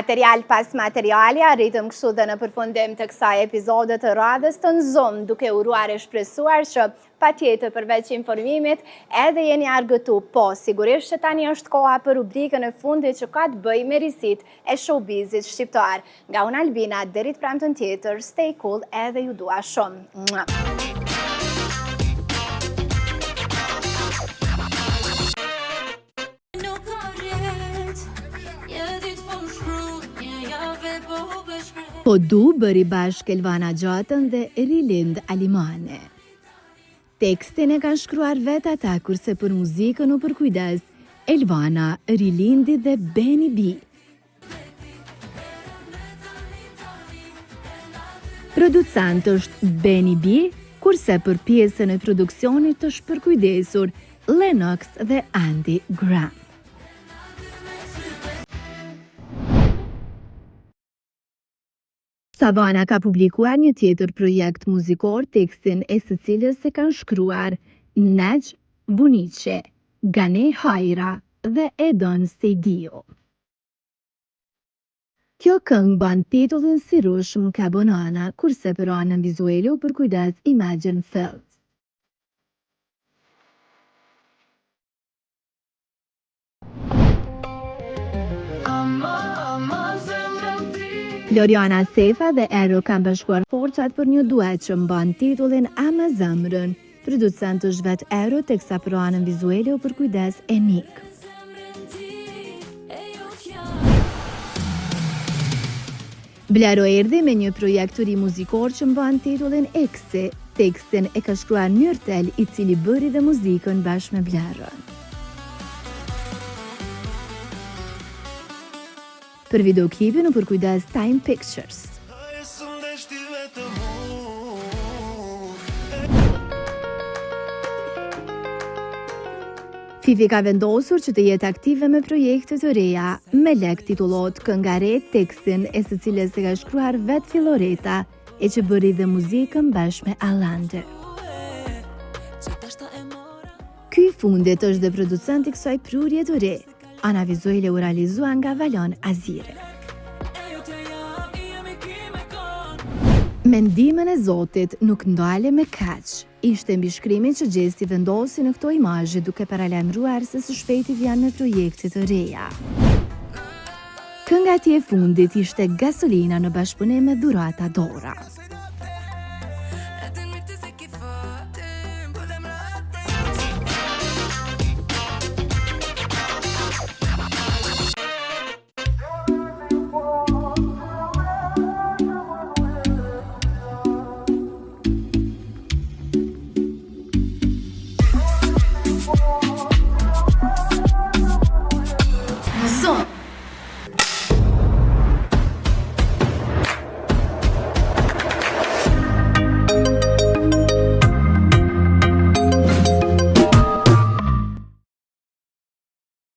Material pas materiali, arritëm kështu dhe në përfundim të kësaj episode të radhës të Nxom, duke uruar e shpresuar që patjetër përveç informimit edhe jeni argëtu, po sigurisht që tani është koha për rubrikën e fundit që ka të bëjë me rizitë e showbizit shqiptar. Nga unë Albina, deri të premtën tjetër, stay cool edhe ju dua shumë. Po du bëri bashkë Elvana Gjatën dhe Rilind Alimane. Tekstin e kanë shkruar vetë ata, kurse për muzikën u përkujdes Elvana, Rilindi dhe Benny B. Producent është Benny B, kurse për pjesën e produksionit është përkujdesur Lennox dhe Andy Graham. Savana ka publikuar një tjetër projekt muzikor, tekstin e së cilës e kanë shkruar Nejh Buniqe, Gane Hajra dhe Edon Sejdio. Kjo këngë ban titullin Si Rushmë Ka Bonana, kurse për anën vizuale u përkujdes Imagine Films. Floriana Sefa dhe Ero kanë bashkuar forcat për një duet që mban titullin Ama Zemrën. Producent është vetë Ero, teksa për anën vizuale u përkujdes Enik. Blero erdhi me një projekt të ri muzikor që mban titullin Eksi. Tekstin e ka shkruar Myrtel, i cili bëri dhe muzikën bashkë me Blerën. Për videoklipin u përkujdes Time Pictures. Fifi ka vendosur që të jetë aktive me projekte të reja, Melek titullohet kënga re, tekstin e së cilës e ka shkruar vetë Filoreta, e që bëri dhe muzikën bashkë me Alander. Ky fundit është dhe producenti kësaj prurje të re. Ana vizuale u realizua nga Valon Azire. Mendimin e Zotit nuk ndale me kaq. Ishte mbi shkrimin që Gjesti vendosi në këto imazhe, duke paralajmëruar se së shpejti vjen me projekte të reja. Kënga e fundit ishte Gasolina në bashkëpunim me Dhurata Dora.